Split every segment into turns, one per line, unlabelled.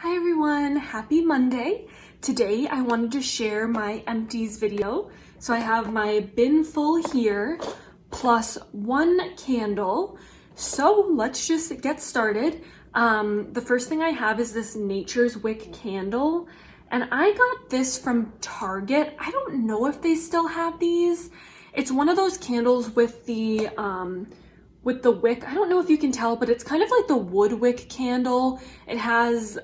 Hi everyone, happy Monday. Today I wanted to share my empties video. So I have my bin full here, plus one candle. So let's just get started. The first thing I have is this Nature's Wick candle. And I got this from Target. I don't know if they still have these. It's one of those candles with the wick. I don't know if you can tell, but it's kind of like the wood wick candle. It has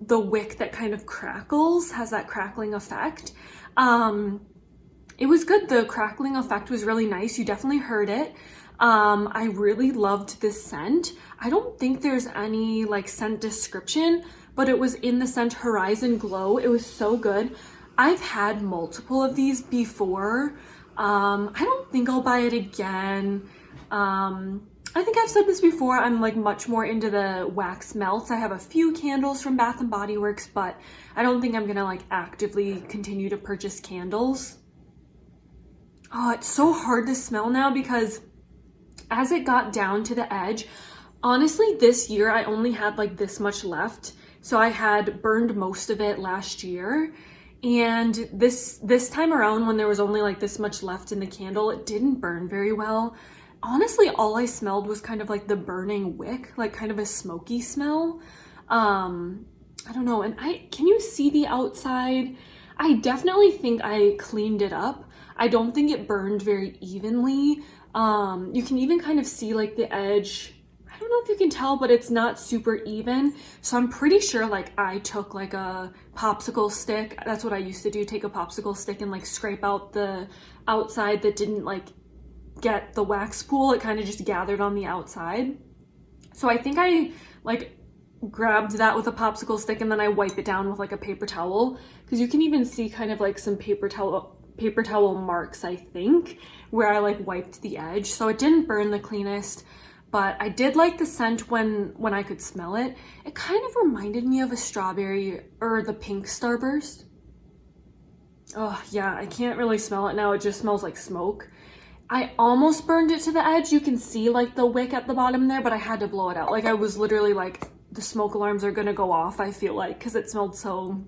the wick that kind of crackles, has that crackling effect. It was good. The crackling effect was really nice. You definitely heard it. I really loved this scent. I don't think there's any like scent description, but it was in the scent Horizon Glow. It was so good. I've had multiple of these before. I don't think I'll buy it again. I think I've said this before, I'm like much more into the wax melts. I have a few candles from Bath & Body Works, but I don't think I'm gonna like actively continue to purchase candles. Oh, it's so hard to smell now because as it got down to the edge, honestly, this year I only had like this much left. So I had burned most of it last year. And this time around when there was only like this much left in the candle, it didn't burn very well. Honestly, all I smelled was kind of like the burning wick, like kind of a smoky smell. I don't know. And can you see the outside? I definitely think I cleaned it up. I don't think it burned very evenly. You can even kind of see like the edge. I don't know if you can tell, but it's not super even. So I'm pretty sure like I took like a popsicle stick. That's what I used to do. Take a popsicle stick and like scrape out the outside that didn't like get the wax pool. It kind of just gathered on the outside. So I think I like grabbed that with a popsicle stick and then I wipe it down with like a paper towel, because you can even see kind of like some paper towel marks, I think, where I like wiped the edge. So it didn't burn the cleanest, but I did like the scent when I could smell it. It kind of reminded me of a strawberry or the pink Starburst. Oh yeah, I can't really smell it now. It just smells like smoke. I almost burned it to the edge. You can see like the wick at the bottom there, but I had to blow it out. Like I was literally like, the smoke alarms are gonna go off, I feel like, because it smelled so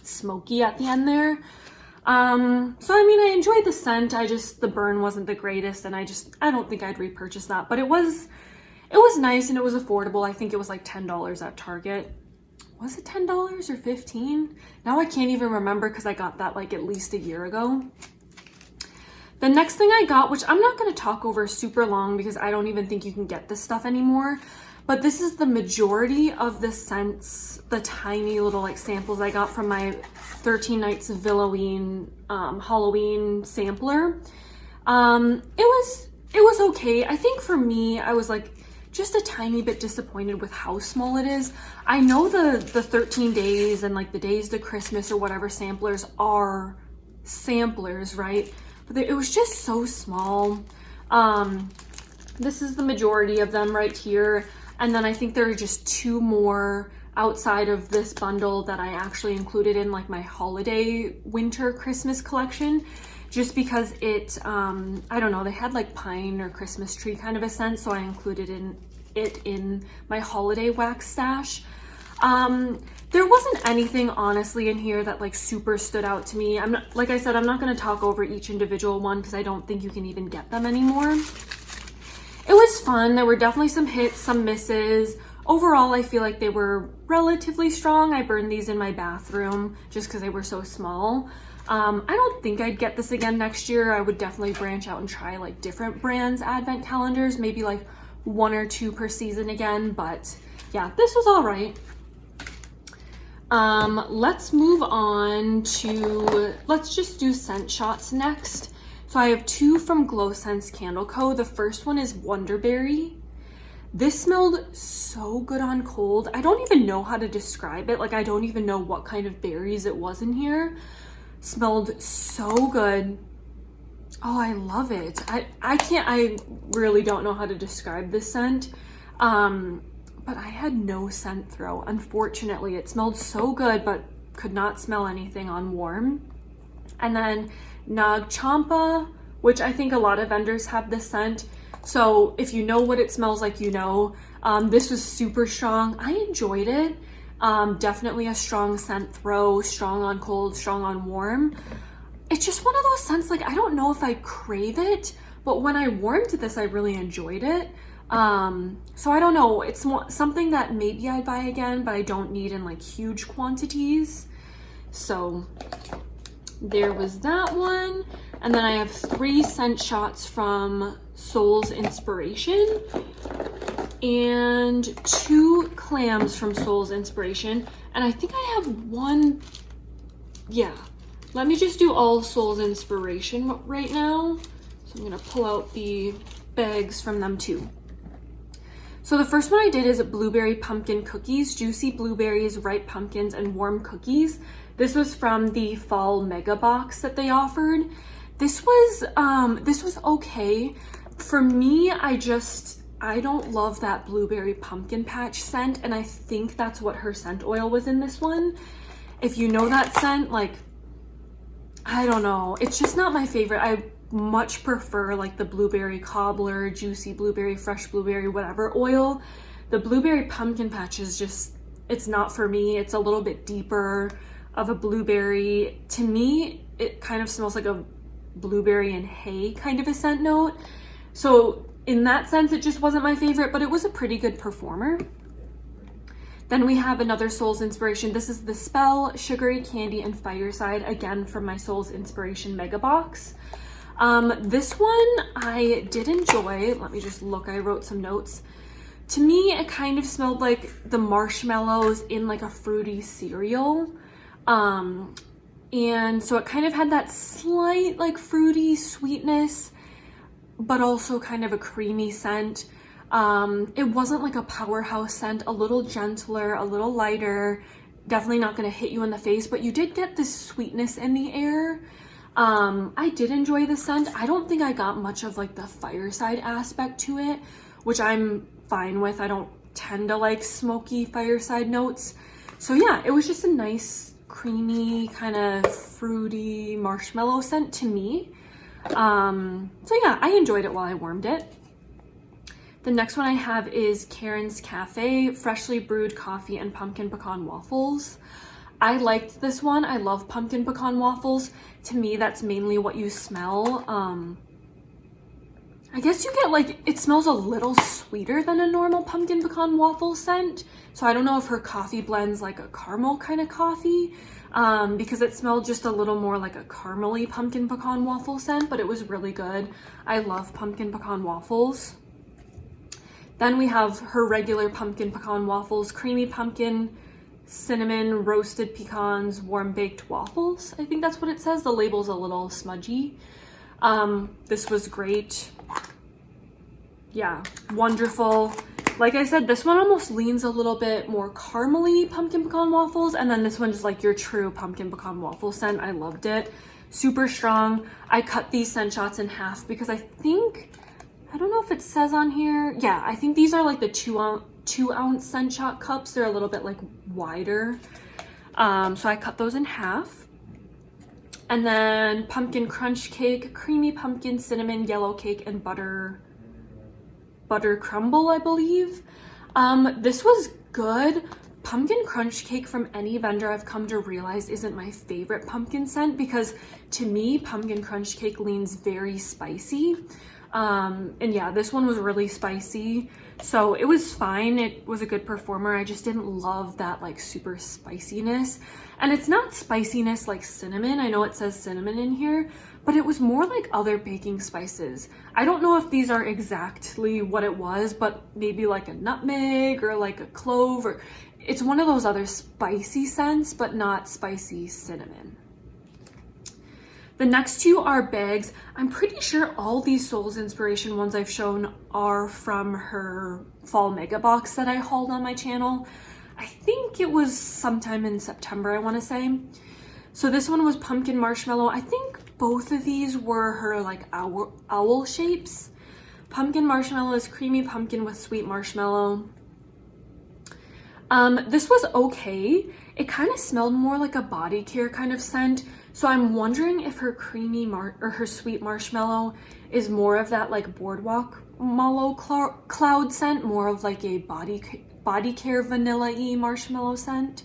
smoky at the end there. So I mean, I enjoyed the scent. The burn wasn't the greatest, and I don't think I'd repurchase that, but it was nice and it was affordable. I think it was like $10 at Target. Was it $10 or $15? Now I can't even remember because I got that like at least a year ago. The next thing I got, which I'm not going to talk over super long because I don't even think you can get this stuff anymore, but this is the majority of the scents, the tiny little like samples I got from my 13 Nights of Villoween Halloween sampler. It was okay. I think for me, I was like just a tiny bit disappointed with how small it is. I know the 13 days and like the days to Christmas or whatever samplers are samplers, right? But it was just so small. This is the majority of them right here. And then I think there are just two more outside of this bundle that I actually included in like my holiday winter Christmas collection, just because it, I don't know, they had like pine or Christmas tree kind of a scent. So I included it in my holiday wax stash. There wasn't anything honestly in here that like super stood out to me. Like I said, I'm not going to talk over each individual one because I don't think you can even get them anymore. It was fun. There were definitely some hits, some misses. Overall, I feel like they were relatively strong. I burned these in my bathroom just because they were so small. I don't think I'd get this again next year. I would definitely branch out and try like different brands' advent calendars, maybe like 1 or 2 per season again. But yeah, this was all right. Let's move on to, let's just do scent shots next. So I have 2 from Gloscents Candle Co. The first one is Wonderberry. This smelled so good on cold. I don't even know how to describe it. Like I don't even know what kind of berries it was in here. Smelled so good. Oh, I love it. I really don't know how to describe this scent. But I had no scent throw, unfortunately. It smelled so good, but could not smell anything on warm. And then Champa, which I think a lot of vendors have this scent. So if you know what it smells like, you know. This was super strong. I enjoyed it. Definitely a strong scent throw, strong on cold, strong on warm. It's just one of those scents, like, I don't know if I crave it, but when I warmed this, I really enjoyed it. So I don't know, it's something that maybe I'd buy again, but I don't need in like huge quantities. So there was that one. And then I have 3 scent shots from Soul's Inspiration and 2 clams from Soul's Inspiration. And I think I have one, yeah. Let me just do all Soul's Inspiration right now. So I'm gonna pull out the bags from them too. So the first one I did is blueberry pumpkin cookies, juicy blueberries, ripe pumpkins, and warm cookies. This was from the fall mega box that they offered. This was okay. For me, I don't love that blueberry pumpkin patch scent, and I think that's what her scent oil was in this one. If you know that scent, like, I don't know. It's just not my favorite. I much prefer like the blueberry cobbler, juicy blueberry, fresh blueberry, whatever oil. The blueberry pumpkin patch is just, it's not for me. It's a little bit deeper of a blueberry. To me, it kind of smells like a blueberry and hay kind of a scent note. So in that sense, it just wasn't my favorite, but it was a pretty good performer. Then we have another Soul's Inspiration. This is the Spell, Sugary Candy, and Fireside, again from my Soul's Inspiration mega box. This one I did enjoy. Let me just look, I wrote some notes. To me, it kind of smelled like the marshmallows in like a fruity cereal. And so it kind of had that slight like fruity sweetness, but also kind of a creamy scent. It wasn't like a powerhouse scent, a little gentler, a little lighter, definitely not going to hit you in the face, but you did get this sweetness in the air. I did enjoy the scent. I don't think I got much of like the fireside aspect to it, which I'm fine with. I don't tend to like smoky fireside notes. So yeah, it was just a nice, creamy, kind of fruity marshmallow scent to me. So yeah, I enjoyed it while I warmed it. The next one I have is Karen's Cafe, freshly brewed coffee and pumpkin pecan waffles. I liked this one. I love pumpkin pecan waffles. To me, that's mainly what you smell. I guess you get like, it smells a little sweeter than a normal pumpkin pecan waffle scent. So I don't know if her coffee blends like a caramel kind of coffee, because it smelled just a little more like a caramely pumpkin pecan waffle scent, but it was really good. I love pumpkin pecan waffles. Then we have her regular pumpkin pecan waffles, creamy pumpkin, cinnamon, roasted pecans, warm baked waffles. I think that's what it says. The label's a little smudgy. This was great. Yeah, wonderful. Like I said, this one almost leans a little bit more caramely pumpkin pecan waffles, and then this one is like your true pumpkin pecan waffle scent. I loved it. Super strong. I cut these scent shots in half because I think, I don't know if it says on here. Yeah, I think these are like the 2-ounce scent shot cups. They're a little bit like wider. So I cut those in half. And then pumpkin crunch cake, creamy pumpkin, cinnamon, yellow cake, and butter crumble, I believe. This was good. Pumpkin crunch cake from any vendor I've come to realize isn't my favorite pumpkin scent, because to me, pumpkin crunch cake leans very spicy. And yeah, this one was really spicy, so it was fine. It was a good performer. I just didn't love that like super spiciness, and it's not spiciness like cinnamon. I know it says cinnamon in here, but it was more like other baking spices. I don't know if these are exactly what it was, but maybe like a nutmeg or like a clove, or it's one of those other spicy scents, but not spicy cinnamon. The next 2 are bags. I'm pretty sure all these Soul's Inspiration ones I've shown are from her fall mega box that I hauled on my channel. I think it was sometime in September, I want to say. So this one was pumpkin marshmallow. I think both of these were her like owl shapes. Pumpkin marshmallow is creamy pumpkin with sweet marshmallow. This was okay. It kind of smelled more like a body care kind of scent. So I'm wondering if her creamy or her sweet marshmallow is more of that like boardwalk mallow cloud scent, more of like a body body care vanilla-y marshmallow scent.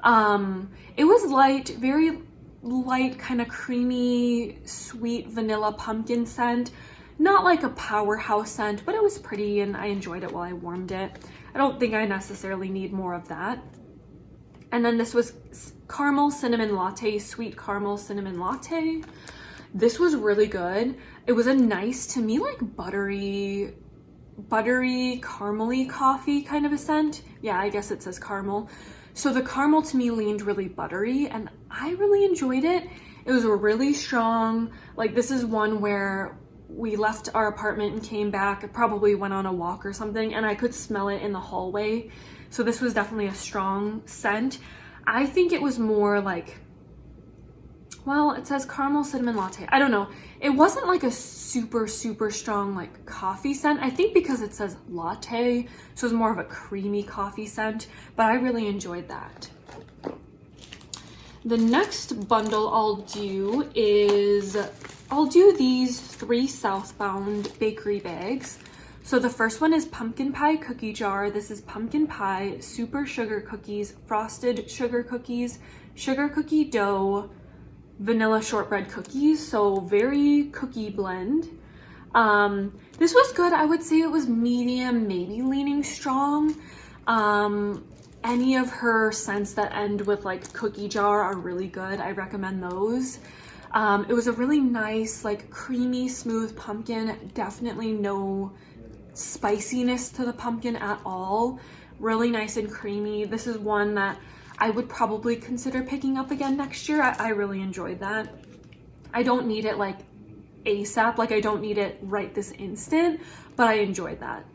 It was light, very light, kind of creamy, sweet vanilla pumpkin scent. Not like a powerhouse scent, but it was pretty and I enjoyed it while I warmed it. I don't think I necessarily need more of that. And then this was caramel cinnamon latte, sweet caramel cinnamon latte. This was really good. It was a nice, to me, like buttery, caramely coffee kind of a scent. Yeah, I guess it says caramel. So the caramel to me leaned really buttery and I really enjoyed it. It was really strong. Like this is one where we left our apartment and came back, probably went on a walk or something, and I could smell it in the hallway. So this was definitely a strong scent. I think it was more like, well, it says caramel cinnamon latte. I don't know. It wasn't like a super strong like coffee scent. I think because it says latte, so it was more of a creamy coffee scent, but I really enjoyed that. The next bundle I'll do is, I'll do these 3 Southbound bakery bags. So the first one is pumpkin pie cookie jar. This is pumpkin pie, super sugar cookies, frosted sugar cookies, sugar cookie dough, vanilla shortbread cookies. So very cookie blend. This was good. I would say it was medium, maybe leaning strong. Any of her scents that end with like cookie jar are really good. I recommend those. It was a really nice, like creamy, smooth pumpkin. Definitely no spiciness to the pumpkin at all. Really nice and creamy. This is one that I would probably consider picking up again next year. I really enjoyed that. I don't need it like ASAP, like I don't need it right this instant, but I enjoyed that.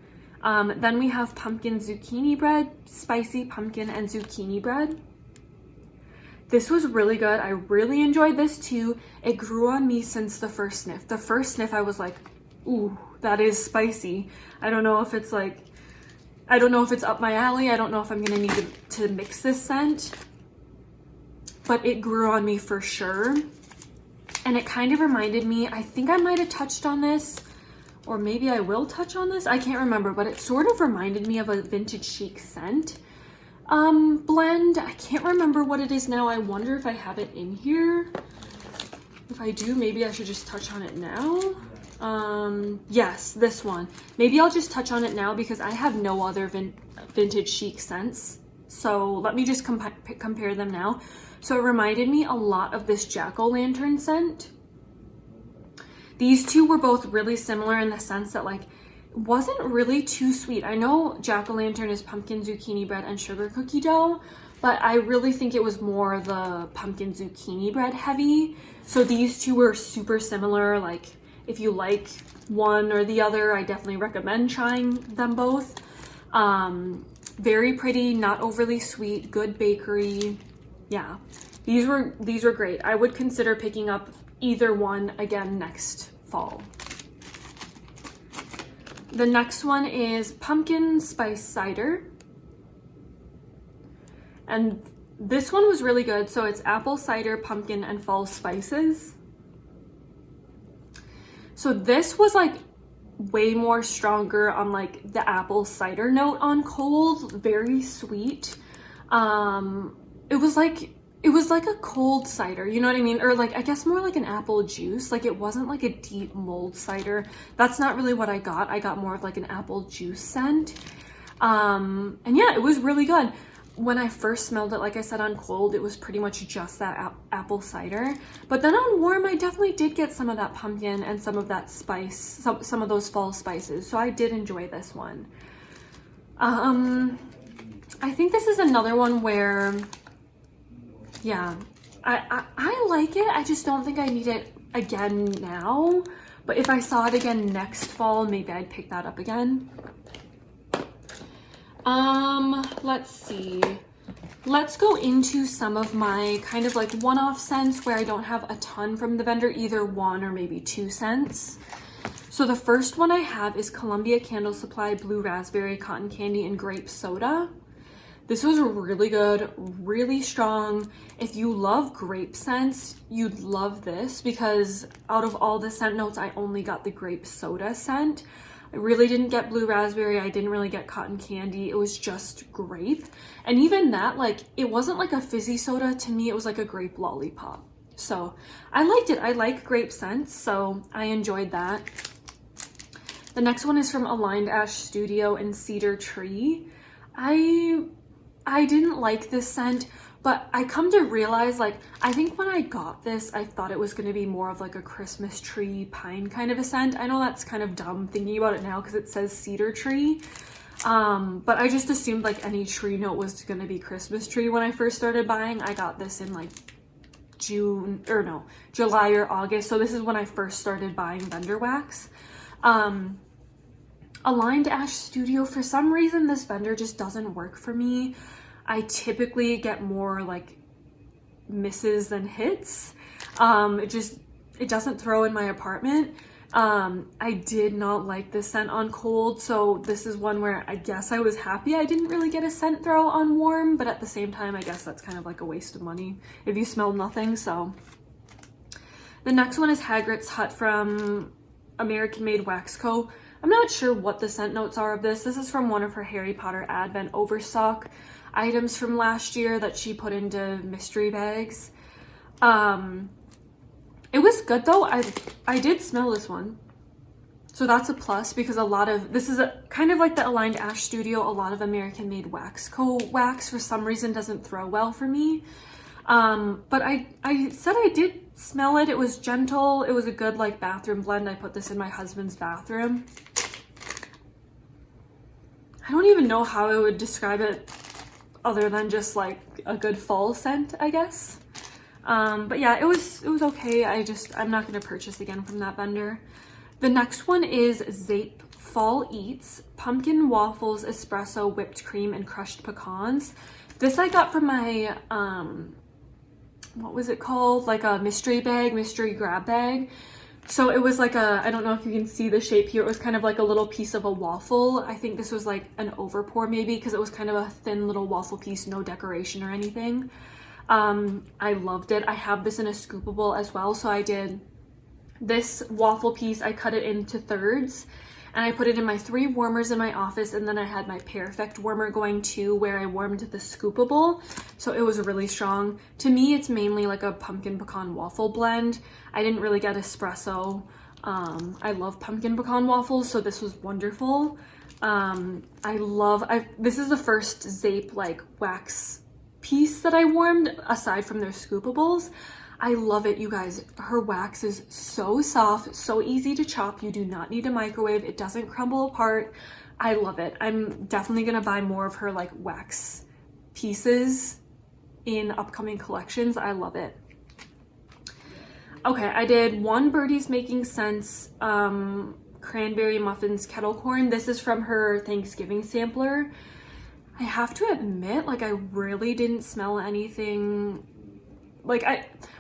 Then we have pumpkin zucchini bread, spicy pumpkin and zucchini bread. This was really good. I really enjoyed this too. It grew on me since the first sniff. The first sniff I was like, ooh, that is spicy. I don't know if it's like, I don't know if it's up my alley. I don't know if I'm gonna need to mix this scent, but it grew on me for sure. And it kind of reminded me, I think I might have touched on this, or maybe I will touch on this. I can't remember, but it sort of reminded me of a vintage chic scent blend. I can't remember what it is now. I wonder if I have it in here. If I do, maybe I should just touch on it now. Yes, this one. Maybe I'll just touch on it now because I have no other vintage chic scents. So let me just compare them now. So it reminded me a lot of this jack-o'-lantern scent. These two were both really similar in the sense that like it wasn't really too sweet. I know jack-o'-lantern is pumpkin zucchini bread and sugar cookie dough, but I really think it was more the pumpkin zucchini bread heavy. So these two were super similar. Like if you like one or the other, I definitely recommend trying them both. Very pretty, not overly sweet, good bakery. Yeah, these were great. I would consider picking up either one again next fall. The next one is pumpkin spice cider. And this one was really good. So it's apple cider, pumpkin, and fall spices. So this was like way more stronger on like the apple cider note on cold, very sweet. It was like a cold cider, you know what I mean? Or like, I guess more like an apple juice. Like it wasn't like a deep mulled cider. That's not really what I got. I got more of like an apple juice scent. And yeah, it was really good. When I first smelled it, like I said, on cold, it was pretty much just that apple cider. But then on warm, I definitely did get some of that pumpkin and some of that spice, some of those fall spices. So I did enjoy this one. I think this is another one where, yeah, I like it. I just don't think I need it again now. But if I saw it again next fall, maybe I'd pick that up again. Let's see. Let's go into some of my kind of like one-off scents where I don't have a ton from the vendor, either 1 or maybe 2 scents. So the first one I have is Columbia Candle Supply Blue Raspberry, Cotton Candy, and Grape Soda. This was really good, really strong. If you love grape scents, you'd love this because out of all the scent notes, I only got the grape soda scent. I really didn't get blue raspberry. I didn't really get cotton candy. It was just grape. And even that, like, it wasn't like a fizzy soda. To me, it was like a grape lollipop. So I liked it. I like grape scents, so I enjoyed that. The next one is from Aligned Ash Studio and Cedar Tree. I didn't like this scent, but I come to realize, like, I think when I got this, I thought it was going to be more of like a Christmas tree pine kind of a scent. I know that's kind of dumb thinking about it now because it says Cedar Tree. But I just assumed like any tree note was going to be Christmas tree when I first started buying. I got this in like July or August. So this is when I first started buying vendor wax. Aligned Ash Studio, for some reason this vendor just doesn't work for me. I typically get more like misses than hits. It doesn't throw in my apartment. I did not like this scent on cold, so this is one where I guess I was happy I didn't really get a scent throw on warm, but at the same time I guess that's kind of like a waste of money if you smell nothing. So the next one is Hagrid's Hut from American Made Wax Co. I'm not sure what the scent notes are of this. This is from one of her Harry Potter Advent overstock items from last year that she put into mystery bags. It was good though. I did smell this one, so that's a plus, because this is kind of like the Aligned Ash Studio. A lot of American Made Wax Co. wax for some reason doesn't throw well for me. But I said I did smell it. It was gentle. It was a good like bathroom blend. I put this in my husband's bathroom. I don't even know how I would describe it other than just like a good fall scent, I guess. But yeah, it was okay. I'm not going to purchase again from that vendor. The next one is Zeep Fall Eats Pumpkin Waffles, Espresso, Whipped Cream, and Crushed Pecans. This I got from my, what was it called? Like a mystery grab bag. So it was like I don't know if you can see the shape here. It was kind of like a little piece of a waffle. I think this was like an overpour maybe, because it was kind of a thin little waffle piece, no decoration or anything. I loved it. I have this in a scoopable as well. So I did this waffle piece. I cut it into thirds and I put it in my 3 warmers in my office. And then I had my Perfect warmer going too, where I warmed the scoopable. So it was really strong. To me, it's mainly like a pumpkin pecan waffle blend. I didn't really get espresso. I love pumpkin pecan waffles, so this was wonderful. This is the first Zeep like wax piece that I warmed aside from their scoopables. I love it, you guys. Her wax is so soft, so easy to chop. You do not need a microwave. It doesn't crumble apart. I love it. I'm definitely gonna buy more of her like wax pieces in upcoming collections. I love it. Okay, I did one Birdies Making Sense Cranberry Muffins Kettle Corn. This is from her Thanksgiving sampler. I have to admit, like, I really didn't smell anything. Like,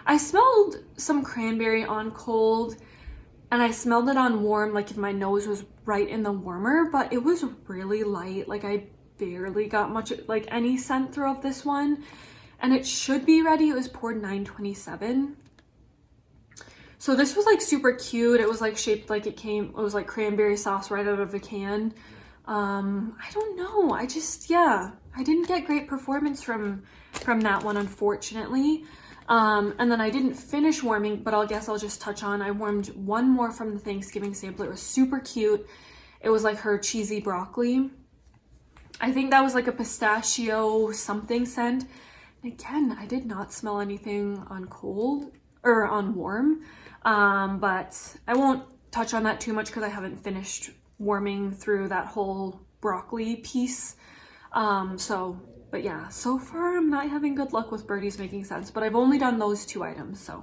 I smelled some cranberry on cold, and I smelled it on warm, like if my nose was right in the warmer, but it was really light. Like, I barely got much, like, any scent through of this one. And it should be ready. It was poured 9/27. So this was, like, super cute. It was, like, shaped like it was, like, cranberry sauce right out of a can. I don't know. I didn't get great performance from that one, unfortunately. And then I didn't finish warming, but I guess I'll just touch on, I warmed one more from the Thanksgiving sampler. It was super cute. It was like her cheesy broccoli. I think that was like a pistachio something scent. And again, I did not smell anything on cold or on warm. But I won't touch on that too much because I haven't finished warming through that whole broccoli piece. But yeah, so far I'm not having good luck with Birdies Making Sense, but I've only done those 2 items, so.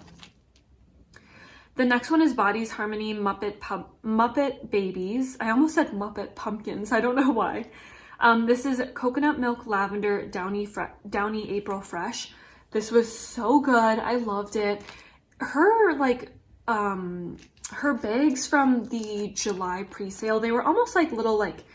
The next one is Body's Harmony Muppet Babies. I almost said Muppet Pumpkins, I don't know why. This is Coconut Milk Lavender Downy April Fresh. This was so good, I loved it. Her, like, her bags from the July pre-sale, they were almost like little, like,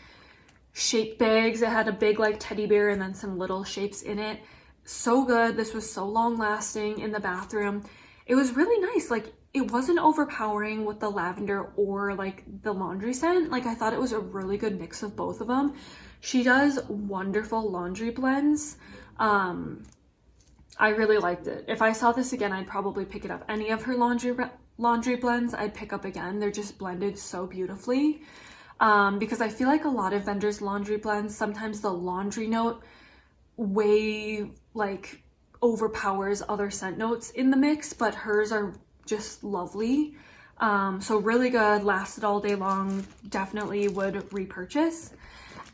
shape bags. It had a big like teddy bear and then some little shapes in it. So good. This was so long lasting in the bathroom. It was really nice. Like, it wasn't overpowering with the lavender or like the laundry scent. Like I thought it was a really good mix of both of them. She does wonderful laundry blends. I really liked it. If I saw this again, I'd probably pick it up. Any of her laundry blends I'd pick up again. They're just blended so beautifully. Because I feel like a lot of vendors' laundry blends, sometimes the laundry note way like overpowers other scent notes in the mix, but hers are just lovely. So really good, lasted all day long, definitely would repurchase.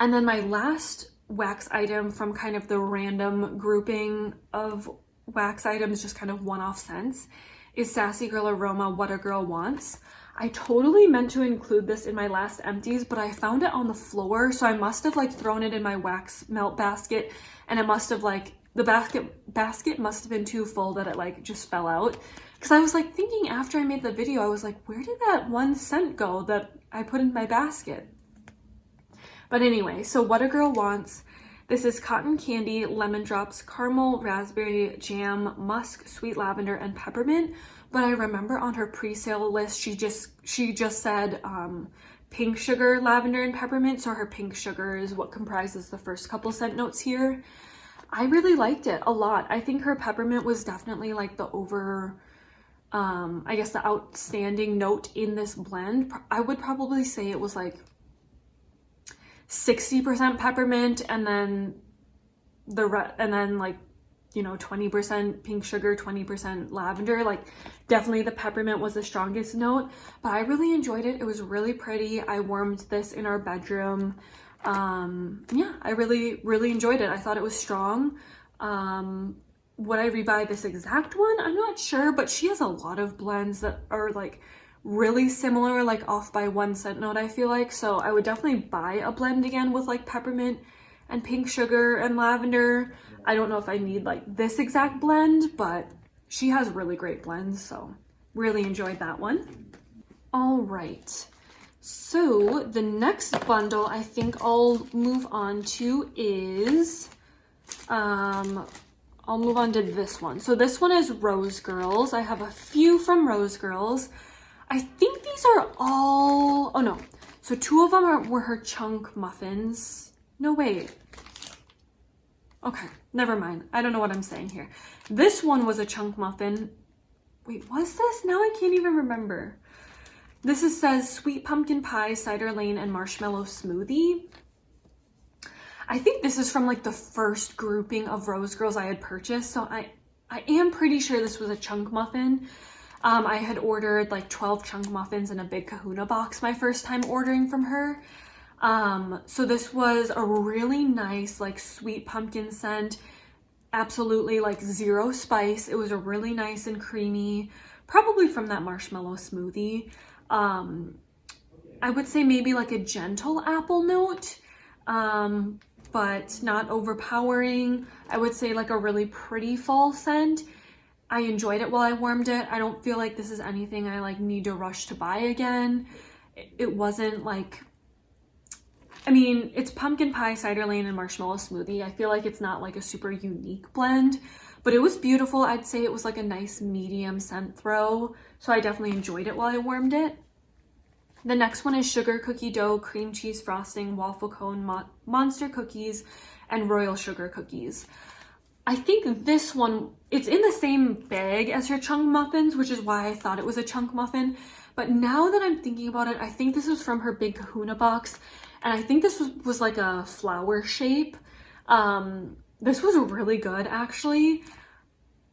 And then my last wax item from kind of the random grouping of wax items, just kind of one-off scents, is Sassy Girl Aroma What a Girl Wants. I totally meant to include this in my last empties, but I found it on the floor, so I must have like thrown it in my wax melt basket, and it must have like, the basket must have been too full that it like just fell out. Because I was like thinking after I made the video, I was like, where did that one scent go that I put in my basket? But anyway, so What a Girl Wants. This is cotton candy, lemon drops, caramel, raspberry, jam, musk, sweet lavender, and peppermint. But I remember on her pre-sale list, she just said pink sugar, lavender, and peppermint. So her pink sugar is what comprises the first couple scent notes here. I really liked it a lot. I think her peppermint was definitely like the I guess the outstanding note in this blend. I would probably say it was like 60% peppermint, and then like, you know, 20% pink sugar, 20% lavender. Like definitely the peppermint was the strongest note, but I really enjoyed it. It was really pretty. I warmed this in our bedroom. Yeah, I really enjoyed it. I thought it was strong. Would I rebuy this exact one? I'm not sure, but she has a lot of blends that are like really similar, like off by one scent note, I feel like. So I would definitely buy a blend again with like peppermint and pink sugar and lavender. I don't know if I need like this exact blend, but she has really great blends, so really enjoyed that one. All right, so the next bundle I think I'll move on to is I'll move on to this one. So this one is Rose Girls. I have a few from Rose Girls. I think these are all, oh no. So two of them were her chunk muffins. No, wait. Okay, never mind. I don't know what I'm saying here. This one was a chunk muffin. Wait, was this? Now I can't even remember. This says sweet pumpkin pie, cider lane, and marshmallow smoothie. I think this is from like the first grouping of Rose Girls I had purchased. So I am pretty sure this was a chunk muffin. I had ordered like 12 chunk muffins in a big Kahuna box my first time ordering from her. So this was a really nice like sweet pumpkin scent. Absolutely like zero spice. It was a really nice and creamy, probably from that marshmallow smoothie. I would say maybe like a gentle apple note. But not overpowering. I would say like a really pretty fall scent. I enjoyed it while I warmed it. I don't feel like this is anything I like need to rush to buy again. It wasn't like, I mean, it's pumpkin pie, cider lane, and marshmallow smoothie. I feel like it's not like a super unique blend, but it was beautiful. I'd say it was like a nice medium scent throw. So I definitely enjoyed it while I warmed it. The next one is sugar cookie dough, cream cheese frosting, waffle cone, monster cookies, and royal sugar cookies. I think this one, it's in the same bag as her chunk muffins, which is why I thought it was a chunk muffin. But now that I'm thinking about it, I think this was from her big Kahuna box. And I think this was like a flower shape. This was really good, actually.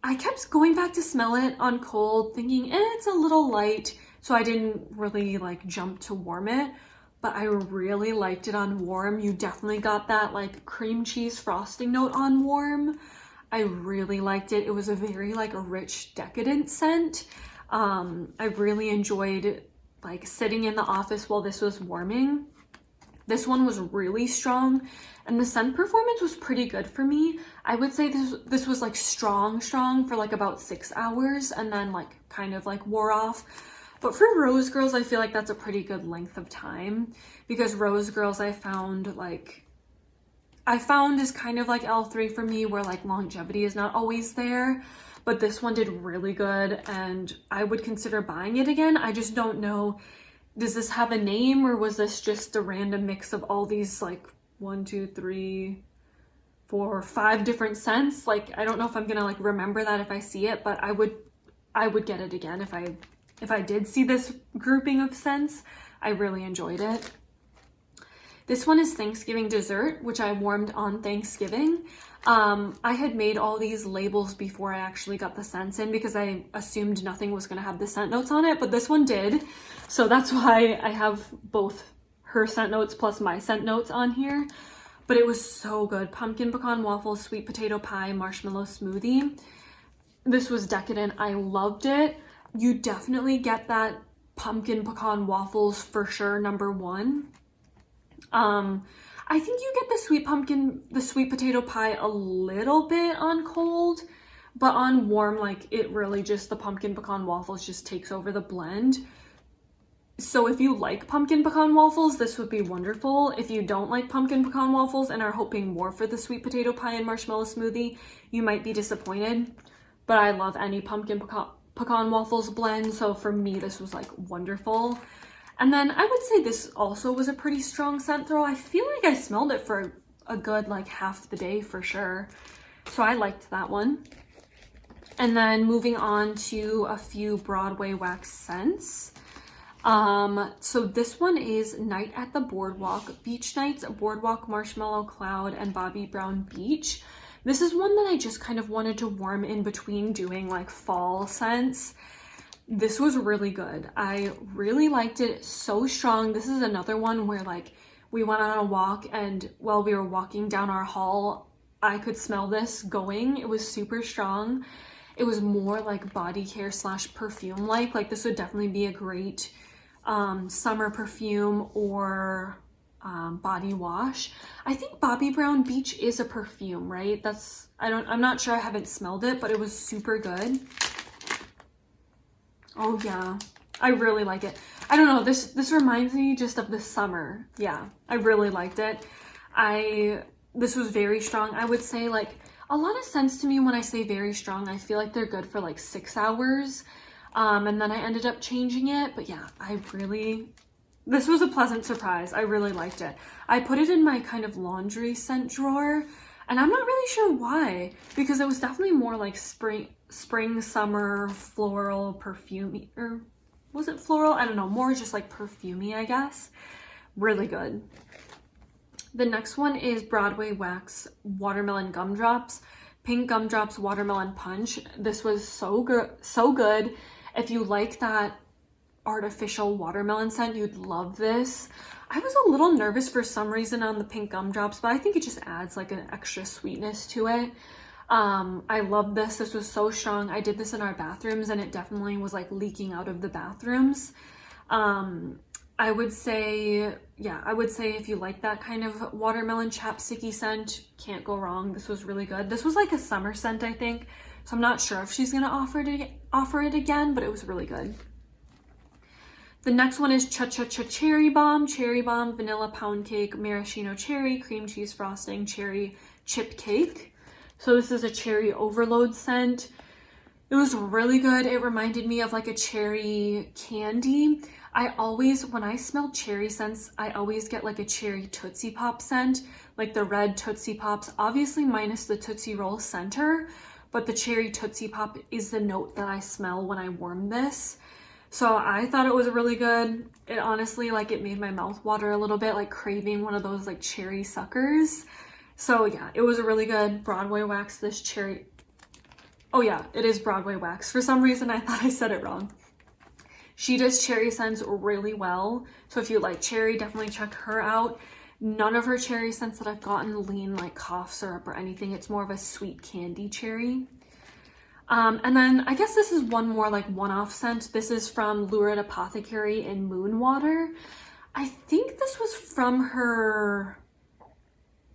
I kept going back to smell it on cold, thinking, it's a little light. So I didn't really like jump to warm it, but I really liked it on warm. You definitely got that like cream cheese frosting note on warm. I really liked it. It was a very like a rich, decadent scent. I really enjoyed like sitting in the office while this was warming. This one was really strong, and the scent performance was pretty good for me. I would say this was like strong for like about 6 hours, and then like kind of like wore off. But for Rose Girls, I feel like that's a pretty good length of time, because Rose Girls I found like I found is kind of like L3 for me, where like longevity is not always there, but this one did really good and I would consider buying it again. I just don't know, does this have a name or was this just a random mix of all these like 1, 2, 3, 4, 5 different scents? Like, I don't know if I'm gonna like remember that if I see it, but I would get it again if I did see this grouping of scents. I really enjoyed it. This one is Thanksgiving Dessert, which I warmed on Thanksgiving. I had made all these labels before I actually got the scents in because I assumed nothing was going to have the scent notes on it, but this one did. So that's why I have both her scent notes plus my scent notes on here. But it was so good. Pumpkin pecan waffles, sweet potato pie, marshmallow smoothie. This was decadent. I loved it. You definitely get that pumpkin pecan waffles for sure, number one. I think you get the sweet potato pie a little bit on cold, but on warm, like it really just, the pumpkin pecan waffles just takes over the blend. So if you like pumpkin pecan waffles, this would be wonderful. If you don't like pumpkin pecan waffles and are hoping more for the sweet potato pie and marshmallow smoothie, you might be disappointed, but I love any pumpkin pecan waffles blend. So for me, this was like wonderful. And then I would say this also was a pretty strong scent throw. I feel like I smelled it for a good like half the day for sure. So I liked that one. And then moving on to a few Broadway Wax Scents. So this one is Night at the Boardwalk, Beach Nights, Boardwalk Marshmallow Cloud, and Bobby Brown Beach. This is one that I just kind of wanted to warm in between doing like fall scents. This was really good. I really liked it. So strong. This is another one where like we went on a walk and while we were walking down our hall, I could smell this going. It was super strong. It was more like body care / perfume like this would definitely be a great summer perfume or body wash. I think Bobby Brown Beach is a perfume, right? I'm not sure, I haven't smelled it, but it was super good. Oh yeah, I really like it. I don't know, this reminds me just of the summer. Yeah, I really liked it. This was very strong. I would say like a lot of scents to me when I say very strong, I feel like they're good for like 6 hours. And then I ended up changing it, but yeah, this was a pleasant surprise. I really liked it. I put it in my kind of laundry scent drawer, and I'm not really sure why, because it was definitely more like spring, summer, floral, perfumey, or was it floral? I don't know, more just like perfumey, I guess. Really good. The next one is Broadway Wax Watermelon Gumdrops, Pink Gumdrops Watermelon Punch. This was so good. If you like that artificial watermelon scent, you'd love this. I was a little nervous for some reason on the pink gumdrops, but I think it just adds like an extra sweetness to it. I love this. This was so strong. I did this in our bathrooms and it definitely was like leaking out of the bathrooms. I would say if you like that kind of watermelon chapsticky scent, can't go wrong. This was really good. This was like a summer scent, I think. So I'm not sure if she's gonna offer it again, but it was really good. The next one is Cha-Cha-Cha Cherry Bomb, Vanilla Pound Cake, Maraschino Cherry, Cream Cheese Frosting, Cherry Chip Cake. So this is a cherry overload scent. It was really good. It reminded me of like a cherry candy. When I smell cherry scents, I always get like a cherry Tootsie Pop scent, like the red Tootsie Pops, obviously minus the Tootsie Roll center, but the cherry Tootsie Pop is the note that I smell when I warm this. So I thought it was really good. It honestly, like, it made my mouth water a little bit, like craving one of those like cherry suckers. So yeah, it was really good. Broadway Wax this cherry. Oh yeah, it is Broadway Wax. For some reason, I thought I said it wrong. She does cherry scents really well. So if you like cherry, definitely check her out. None of her cherry scents that I've gotten lean like cough syrup or anything. It's more of a sweet candy cherry. And then I guess this is one more like one-off scent. This is from Lurid Apothecary in Moonwater. I think this was from her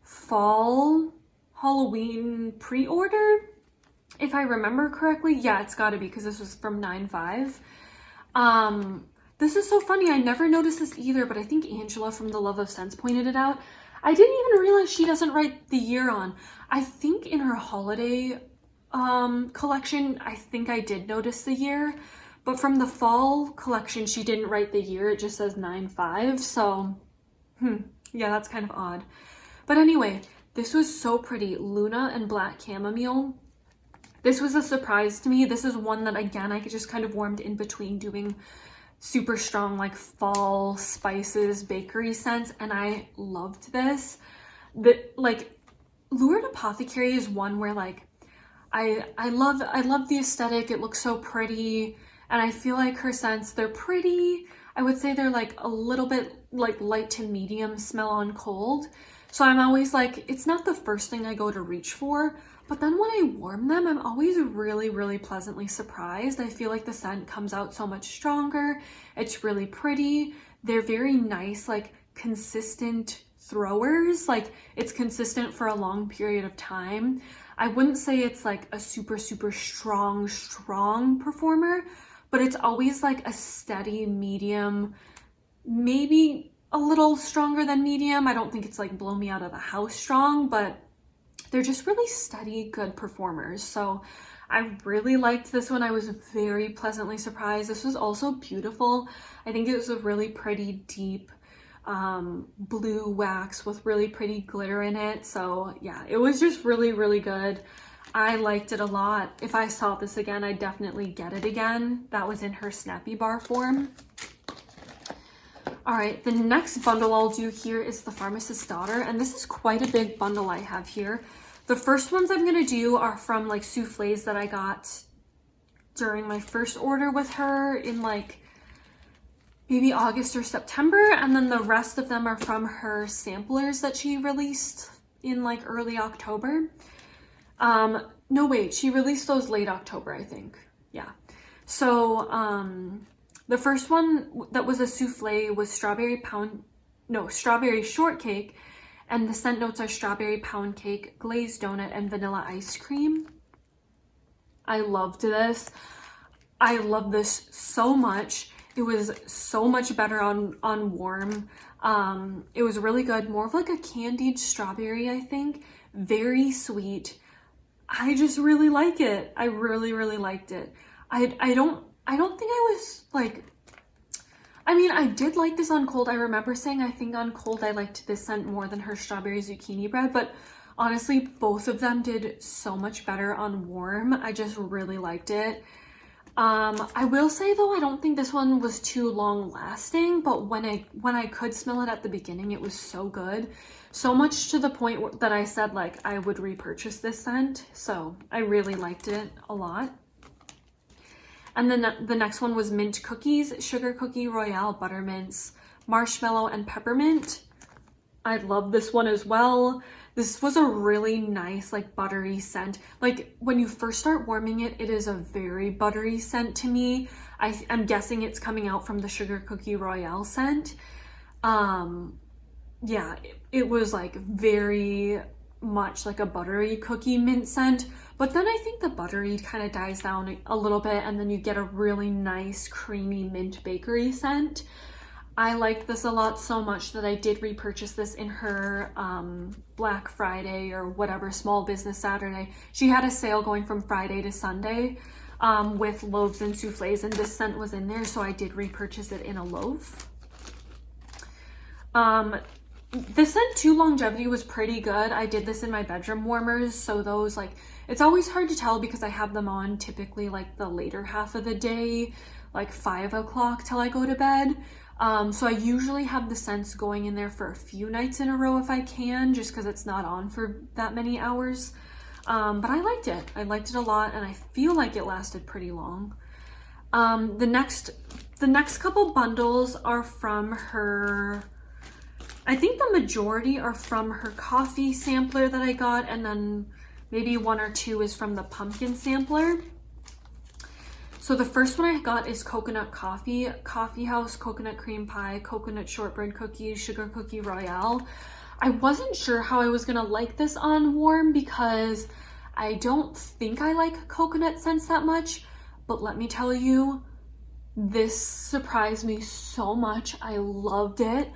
fall Halloween pre-order, if I remember correctly. Yeah, it's gotta be, because this was from 9/5. This is so funny. I never noticed this either, but I think Angela from The Love of Scents pointed it out. I didn't even realize she doesn't write the year on. I think in her holiday collection, I think I did notice the year, but from the fall collection, she didn't write the year. It just says 9/5. So, yeah, that's kind of odd. But anyway, this was so pretty. Luna and Black Chamomile. This was a surprise to me. This is one that, again, I just kind of warmed in between doing super strong, like, fall spices, bakery scents, and I loved this. Like, Lured Apothecary is one where, like, I love the aesthetic. It looks so pretty, and I feel like her scents, they're pretty. I would say they're like a little bit like light to medium smell on cold. So I'm always like, it's not the first thing I go to reach for, but then when I warm them, I'm always really, really pleasantly surprised. I feel like the scent comes out so much stronger. It's really pretty. They're very nice, like consistent throwers. Like it's consistent for a long period of time. I wouldn't say it's like a super, super strong performer, but it's always like a steady medium, maybe a little stronger than medium. I don't think it's like blow me out of the house strong, but they're just really steady, good performers. So I really liked this one. I was very pleasantly surprised. This was also beautiful. I think it was a really pretty deep blue wax with really pretty glitter in it. So yeah, it was just really, really good. I liked it a lot. If I saw this again, I'd definitely get it again. That was in her Snappy Bar form. All right, the next bundle I'll do here is the Pharmacist's Daughter, and this is quite a big bundle I have here. The first ones I'm gonna do are from like souffles that I got during my first order with her in like maybe August or September, and then the rest of them are from her samplers that she released in like early October. No wait, she released those late October, I think. Yeah. So the first one that was a souffle was strawberry shortcake, and the scent notes are strawberry pound cake, glazed donut, and vanilla ice cream. I loved this. I love this so much. It was so much better on warm. It was really good. More of like a candied strawberry, I think. Very sweet. I just really like it. I really, really liked it. I don't think I was like, I mean, I did like this on cold. I remember saying I think on cold I liked this scent more than her strawberry zucchini bread, but honestly, both of them did so much better on warm. I just really liked it. I will say though, I don't think this one was too long lasting, but when I could smell it at the beginning, it was so good. So much to the point that I said like I would repurchase this scent. So I really liked it a lot. And then the next one was mint cookies, sugar cookie, royale, buttermints, marshmallow, and peppermint. I love this one as well. This was a really nice, like buttery scent. Like when you first start warming it, it is a very buttery scent to me. I'm guessing it's coming out from the sugar cookie royale scent. Yeah, it was like very much like a buttery cookie mint scent, but then I think the buttery kind of dies down a little bit, and then you get a really nice creamy mint bakery scent. I liked this a lot, so much that I did repurchase this in her Black Friday or whatever, Small Business Saturday. She had a sale going from Friday to Sunday with loaves and souffles, and this scent was in there, so I did repurchase it in a loaf. This scent too, longevity was pretty good. I did this in my bedroom warmers, so those like, it's always hard to tell because I have them on typically like the later half of the day, like 5 o'clock till I go to bed. So I usually have the scents going in there for a few nights in a row if I can, just because it's not on for that many hours. But I liked it. I liked it a lot, and I feel like it lasted pretty long. The next couple bundles are from her, I think the majority are from her coffee sampler that I got, and then maybe 1 or 2 is from the pumpkin sampler. So the first one I got is coconut coffee, coffee house, coconut cream pie, coconut shortbread cookies, sugar cookie royale. I wasn't sure how I was gonna like this on warm because I don't think I like coconut scents that much, but let me tell you, this surprised me so much. I loved it.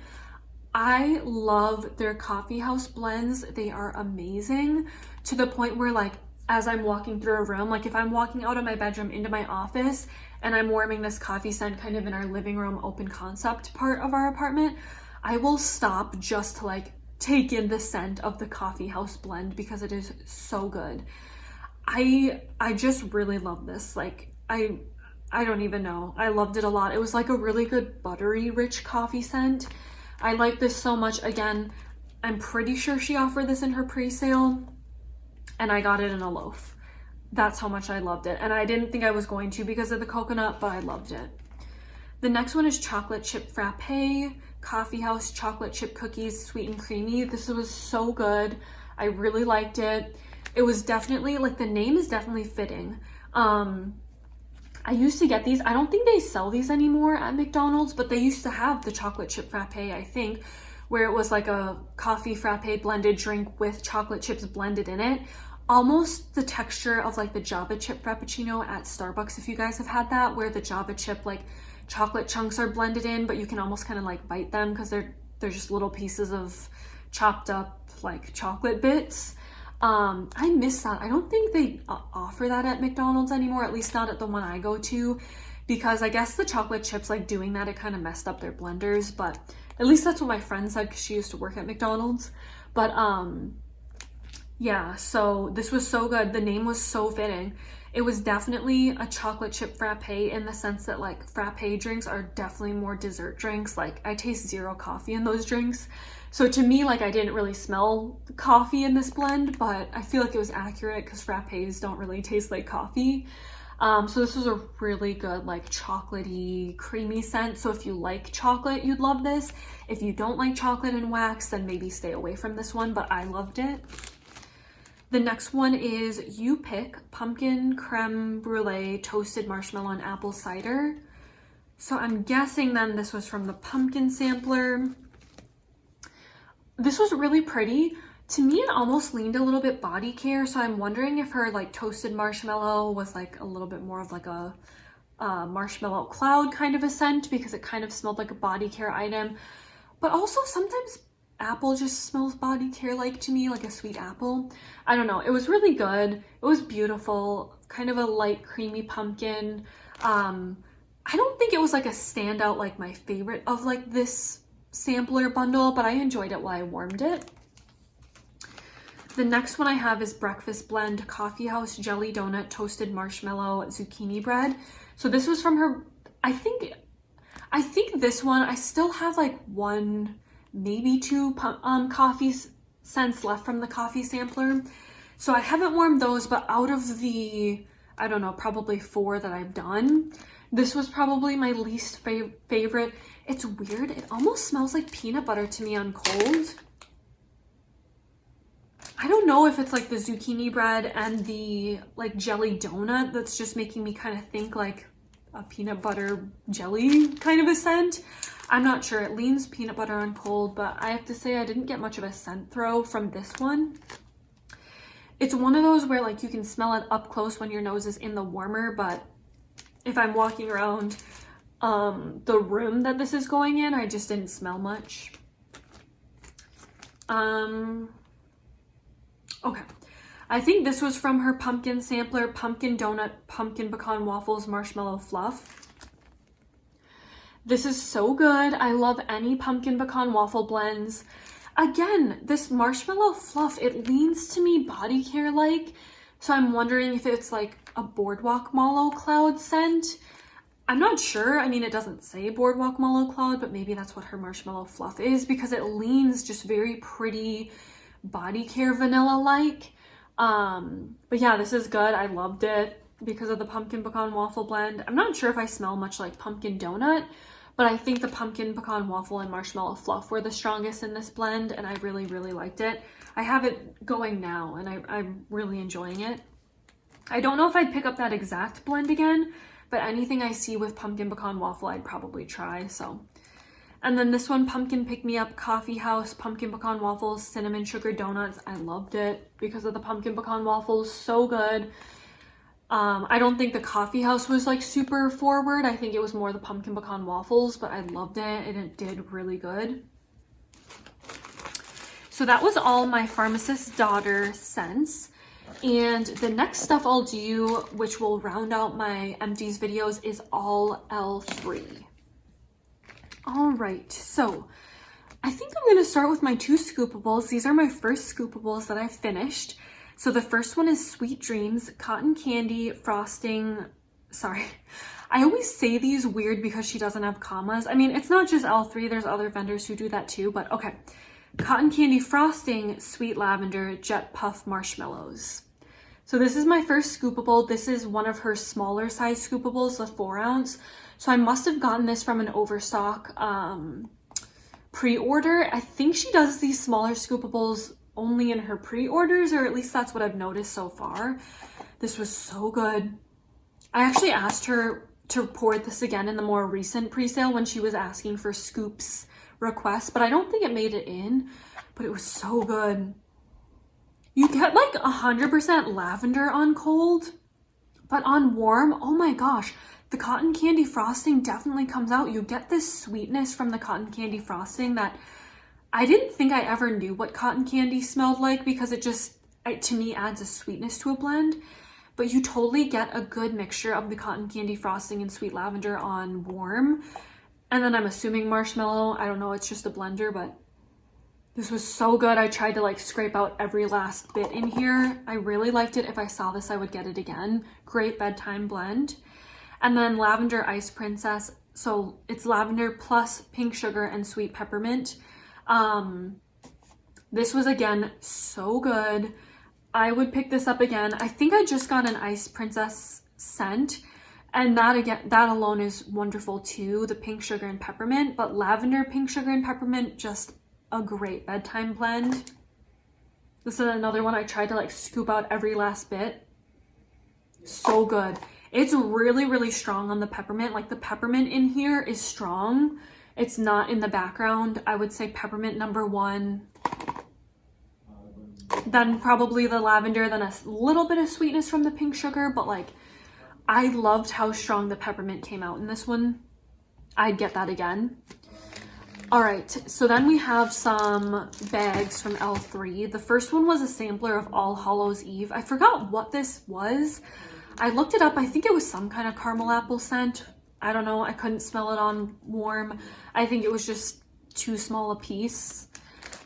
I love their coffee house blends. They are amazing, to the point where like as I'm walking through a room, like if I'm walking out of my bedroom into my office and I'm warming this coffee scent kind of in our living room open concept part of our apartment, I will stop just to like take in the scent of the coffee house blend because it is so good. I just really love this. Like I don't even know. I loved it a lot. It was like a really good buttery rich coffee scent. I like this so much. Again, I'm pretty sure she offered this in her pre-sale and I got it in a loaf. That's how much I loved it. And I didn't think I was going to because of the coconut, but I loved it. The next one is chocolate chip frappe, coffee house chocolate chip cookies, sweet and creamy. This was so good. I really liked it. It was definitely, like, the name is definitely fitting. I used to get these. I don't think they sell these anymore at McDonald's, but they used to have the chocolate chip frappe, I think, where it was like a coffee frappe blended drink with chocolate chips blended in it. Almost the texture of like the Java chip frappuccino at Starbucks, if you guys have had that, where the Java chip like chocolate chunks are blended in, but you can almost kind of like bite them because they're just little pieces of chopped up like chocolate bits. I miss that. I don't think they offer that at McDonald's anymore, at least not at the one I go to, because I guess the chocolate chips, like doing that, it kind of messed up their blenders, but at least that's what my friend said because she used to work at McDonald's. But yeah, so this was so good. The name was so fitting. It was definitely a chocolate chip frappe in the sense that like frappe drinks are definitely more dessert drinks. Like I taste zero coffee in those drinks. So to me, like I didn't really smell coffee in this blend, but I feel like it was accurate because frappes don't really taste like coffee. So this was a really good like chocolatey creamy scent. So if you like chocolate, you'd love this. If you don't like chocolate and wax, then maybe stay away from this one, but I loved it. The next one is You Pick Pumpkin Creme Brulee Toasted Marshmallow and Apple Cider. So I'm guessing then this was from the pumpkin sampler. This was really pretty. To me, it almost leaned a little bit body care, so I'm wondering if her like toasted marshmallow was like a little bit more of like a marshmallow cloud kind of a scent, because it kind of smelled like a body care item. But also sometimes apple just smells body care like to me, like a sweet apple. I don't know. It was really good. It was beautiful. Kind of a light creamy pumpkin. I don't think it was like a standout like my favorite of like this sampler bundle, but I enjoyed it while I warmed it. The next one I have is Breakfast Blend Coffee House Jelly Donut Toasted Marshmallow Zucchini Bread. So this was from her, I think this one, I still have like one, maybe two coffee scents left from the coffee sampler. So I haven't warmed those, but out of the, I don't know, probably 4 that I've done, this was probably my least favorite. It's weird. It almost smells like peanut butter to me on cold. I don't know if it's like the zucchini bread and the like jelly donut that's just making me kind of think like a peanut butter jelly kind of a scent. I'm not sure. It leans peanut butter on cold, but I have to say I didn't get much of a scent throw from this one. It's one of those where like you can smell it up close when your nose is in the warmer, but if I'm walking around the room that this is going in, I just didn't smell much. Okay, I think this was from her pumpkin sampler, pumpkin donut, pumpkin pecan waffles, marshmallow fluff. This is so good. I love any pumpkin pecan waffle blends. Again, this marshmallow fluff, it leans to me body care like, so I'm wondering if it's like a Boardwalk Mallow Cloud scent. I'm not sure. I mean, it doesn't say Boardwalk Mallow Cloud, but maybe that's what her marshmallow fluff is, because it leans just very pretty body care vanilla like. But yeah, this is good. I loved it because of the pumpkin pecan waffle blend. I'm not sure if I smell much like pumpkin donut, but I think the pumpkin pecan waffle and marshmallow fluff were the strongest in this blend, and I really, really liked it. I have it going now, and I'm really enjoying it. I don't know if I'd pick up that exact blend again, but anything I see with pumpkin pecan waffle, I'd probably try, so. And then this one, Pumpkin Pick Me Up Coffee House Pumpkin Pecan Waffles Cinnamon Sugar Donuts. I loved it because of the pumpkin pecan waffles. So good. I don't think the coffee house was like super forward. I think it was more the pumpkin pecan waffles, but I loved it and it did really good. So that was all my Pharmacist's Daughter scents. And the next stuff I'll do, which will round out my empties videos, is all L3. All right, so I think I'm going to start with my 2 scoopables. These are my first scoopables that I finished. So the first one is Sweet Dreams Cotton Candy Frosting. Sorry, I always say these weird because she doesn't have commas. I mean, it's not just L3, there's other vendors who do that too, but okay. Cotton Candy Frosting Sweet Lavender Jet Puff Marshmallows. So this is my first scoopable. This is one of her smaller size scoopables, the 4 ounce. So I must have gotten this from an overstock pre-order. I think she does these smaller scoopables only in her pre-orders, or at least that's what I've noticed so far. This was so good. I actually asked her to pour this again in the more recent pre-sale when she was asking for scoops requests, but I don't think it made it in, but it was so good. You get like 100% lavender on cold, but on warm, oh my gosh, the cotton candy frosting definitely comes out. You get this sweetness from the cotton candy frosting that I didn't think I ever knew what cotton candy smelled like, because it just, to me, adds a sweetness to a blend. But you totally get a good mixture of the cotton candy frosting and sweet lavender on warm. And then I'm assuming marshmallow. I don't know, it's just a blender, but this was so good. I tried to like scrape out every last bit in here. I really liked it. If I saw this, I would get it again. Great bedtime blend. And then Lavender Ice Princess. So it's lavender plus pink sugar and sweet peppermint. This was again so good. I would pick this up again. I think I just got an Ice Princess scent, and that alone is wonderful too, the pink sugar and peppermint. But lavender, pink sugar and peppermint, just a great bedtime blend. This is another one I tried to like scoop out every last bit. So good. It's really, really strong on the peppermint. Like the peppermint in here is strong. It's not in the background. I would say peppermint #1. Then probably the lavender, then a little bit of sweetness from the pink sugar, but like I loved how strong the peppermint came out in this one. I'd get that again. All right, so then we have some bags from L3. The first one was a sampler of All Hallows Eve. I forgot what this was. I looked it up. I think it was some kind of caramel apple scent. I don't know. I couldn't smell it on warm. I think it was just too small a piece.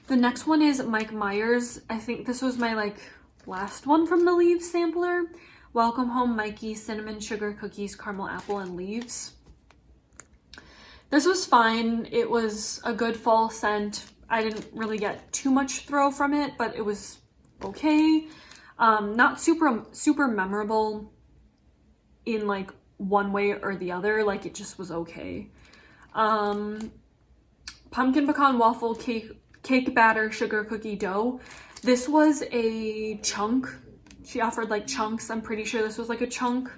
The next one is Mike Myers. I think this was my like last one from the Leaves sampler. Welcome Home Mikey Cinnamon Sugar Cookies Caramel Apple and Leaves. This was fine. It was a good fall scent. I didn't really get too much throw from it, but it was okay. Not super memorable in like one way or the other. Like it just was okay. Pumpkin Pecan Waffle Cake Batter Sugar Cookie Dough. This was a chunk. She offered like chunks. I'm pretty sure this was like a chunk.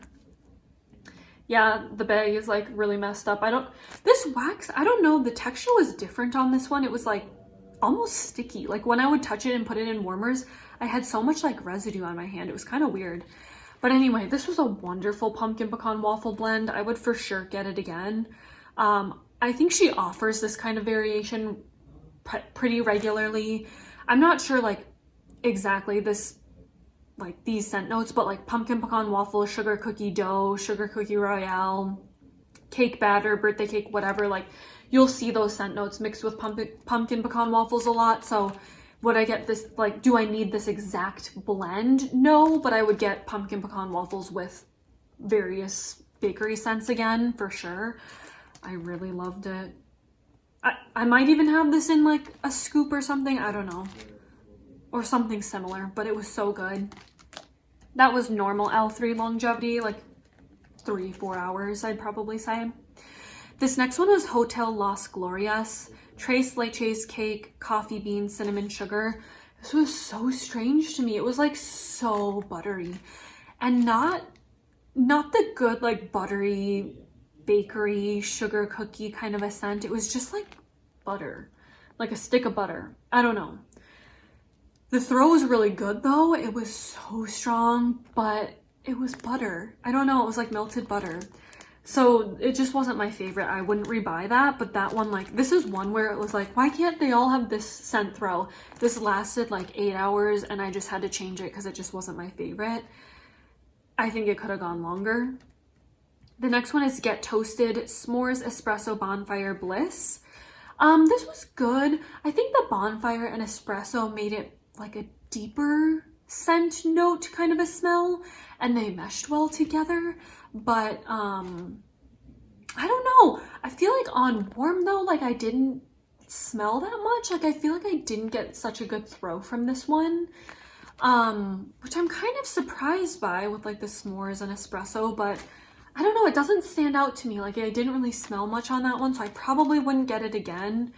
Yeah, the bag is like really messed up. This wax, I don't know, the texture was different on this one. It was like almost sticky. Like when I would touch it and put it in warmers, I had so much like residue on my hand. It was kind of weird. But anyway, this was a wonderful pumpkin pecan waffle blend. I would for sure get it again. I think she offers this kind of variation pretty regularly. I'm not sure like exactly this, like these scent notes, but like pumpkin pecan waffle, sugar cookie dough, sugar cookie royale, cake batter, birthday cake, whatever, like you'll see those scent notes mixed with pumpkin pecan waffles a lot. So would I get this, like, do I need this exact blend? No, but I would get pumpkin pecan waffles with various bakery scents again, for sure. I really loved it. I might even have this in like a scoop or something, I don't know. Or something similar, but it was so good. That was normal L3 longevity, like 3-4 hours, I'd probably say. This next one was Hotel Las Glorias. Tres leches cake, coffee beans, cinnamon sugar. This was so strange to me. It was like so buttery and not the good like buttery bakery sugar cookie kind of a scent. It was just like butter, like a stick of butter. I don't know. The throw was really good though. It was so strong, but it was butter. I don't know. It was like melted butter. So it just wasn't my favorite. I wouldn't rebuy that, but that one, like, this is one where it was like, why can't they all have this scent throw? This lasted like 8 hours and I just had to change it because it just wasn't my favorite. I think it could have gone longer. The next one is Get Toasted S'mores Espresso Bonfire Bliss. This was good. I think the bonfire and espresso made it like a deeper scent note kind of a smell, and they meshed well together. But I don't know. I feel like on warm though, like I didn't smell that much. Like I feel like I didn't get such a good throw from this one, which I'm kind of surprised by with like the s'mores and espresso, but I don't know, it doesn't stand out to me. Like I didn't really smell much on that one, so I probably wouldn't get it again.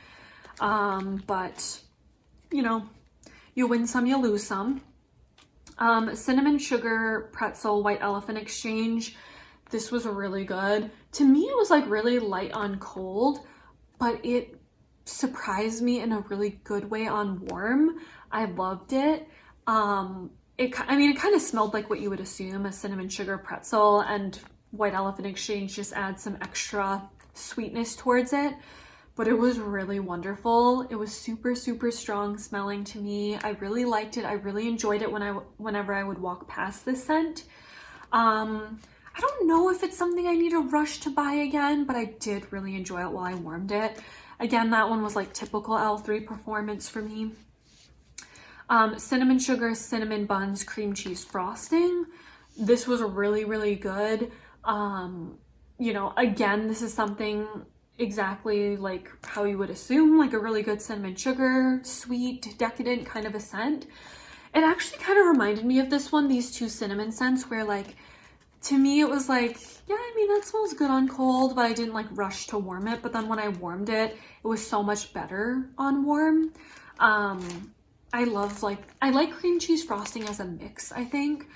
But you know, you win some, you lose some. Cinnamon Sugar Pretzel White Elephant Exchange. This was really good. To me, it was like really light on cold, but it surprised me in a really good way on warm. I loved it. I mean, it kind of smelled like what you would assume a cinnamon sugar pretzel, and White Elephant Exchange just adds some extra sweetness towards it. But it was really wonderful. It was super, super strong smelling to me. I really liked it. I really enjoyed it whenever I would walk past this scent. I don't know if it's something I need to rush to buy again, but I did really enjoy it while I warmed it. Again, that one was like typical L3 performance for me. Cinnamon Sugar Cinnamon Buns Cream Cheese Frosting. This was really, really good. You know, again, this is something exactly like how you would assume, like a really good cinnamon sugar, sweet, decadent kind of a scent. It actually kind of reminded me of this one, these two cinnamon scents, where like, to me it was like, yeah, I mean, that smells good on cold, but I didn't like rush to warm it. But then when I warmed it, it was so much better on warm. I like cream cheese frosting as a mix, I think.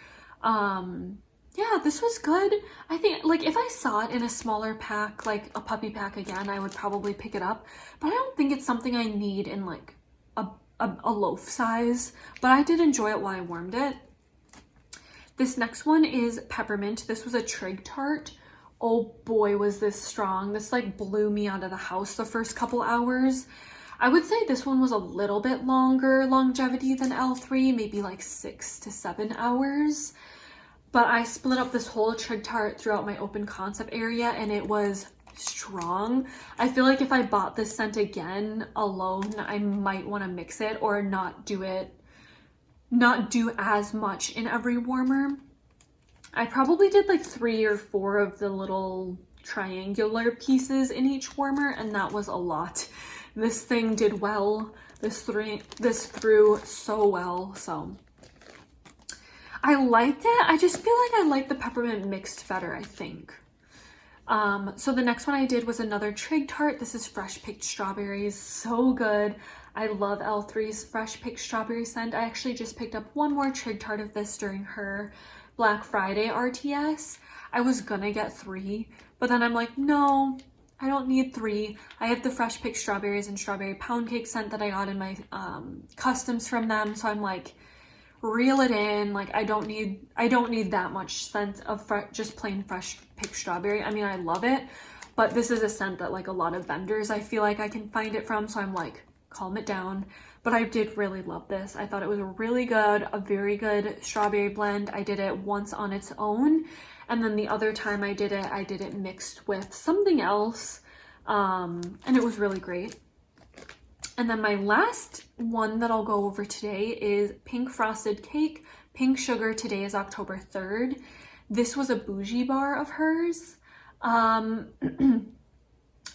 Yeah, this was good. I think, like, if I saw it in a smaller pack, like a puppy pack again, I would probably pick it up. But I don't think it's something I need in, like, a loaf size. But I did enjoy it while I warmed it. This next one is Peppermint. This was a Trig Tart. Oh boy, was this strong. This, like, blew me out of the house the first couple hours. I would say this one was a little bit longer longevity than L3, maybe like 6 to 7 hours. But I split up this whole Trig Tart throughout my open concept area, and it was strong. I feel like if I bought this scent again alone, I might want to mix it or not do as much in every warmer. I probably did like 3 or 4 of the little triangular pieces in each warmer, and that was a lot. This thing did well. This threw so well, so I liked it. I just feel like I like the peppermint mixed better, I think. So the next one I did was another Trig Tart. This is Fresh Picked Strawberries. So good. I love L3's Fresh Picked Strawberry scent. I actually just picked up one more Trig Tart of this during her Black Friday RTS. I was gonna get 3, but then I'm like, no, I don't need 3. I have the Fresh Picked Strawberries and Strawberry Pound Cake scent that I got in my customs from them. So I'm like, reel it in. Like, I don't need that much scent of just plain fresh picked strawberry. I mean, I love it, but this is a scent that like a lot of vendors I feel like I can find it from, so I'm like, calm it down. But I did really love this. I thought it was really good, a very good strawberry blend. I did it once on its own, and then the other time I did it mixed with something else, and it was really great. And then my last one that I'll go over today is Pink Frosted Cake, Pink Sugar. Today is October 3rd. This was a bougie bar of hers. I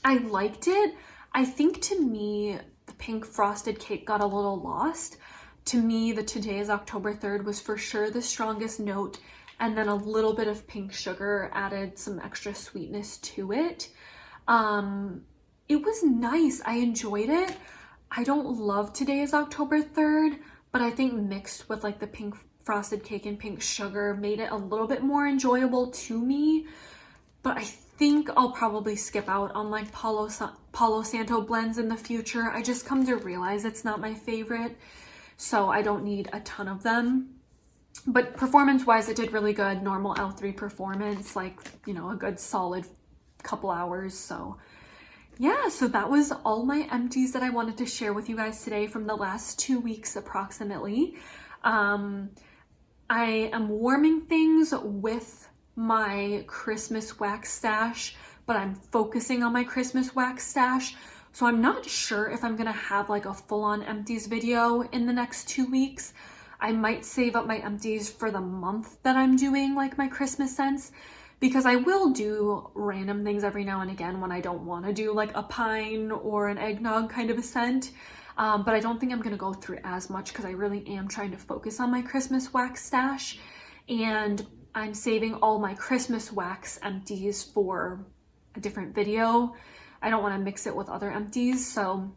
liked it. I think to me, the Pink Frosted Cake got a little lost. To me, the Today is October 3rd was for sure the strongest note, and then a little bit of pink sugar added some extra sweetness to it. It was nice. I enjoyed it. I don't love Today is October 3rd, but I think mixed with like the Pink Frosted Cake and pink sugar made it a little bit more enjoyable to me. But I think I'll probably skip out on like Palo Santo blends in the future. I just come to realize it's not my favorite, so I don't need a ton of them. But performance wise, it did really good. Normal L3 performance, like, you know, a good solid couple hours. So yeah, so that was all my empties that I wanted to share with you guys today from the last 2 weeks approximately. I am warming things with my Christmas wax stash, but I'm focusing on my Christmas wax stash. So I'm not sure if I'm gonna have like a full-on empties video in the next 2 weeks. I might save up my empties for the month that I'm doing like my Christmas scents, because I will do random things every now and again when I don't want to do like a pine or an eggnog kind of a scent. But I don't think I'm going to go through as much because I really am trying to focus on my Christmas wax stash. And I'm saving all my Christmas wax empties for a different video. I don't want to mix it with other empties, so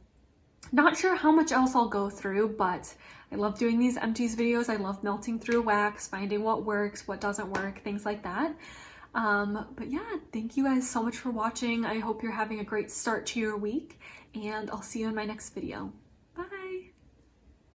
not sure how much else I'll go through, but I love doing these empties videos. I love melting through wax, finding what works, what doesn't work, things like that. But yeah, thank you guys so much for watching. I hope you're having a great start to your week, and I'll see you in my next video.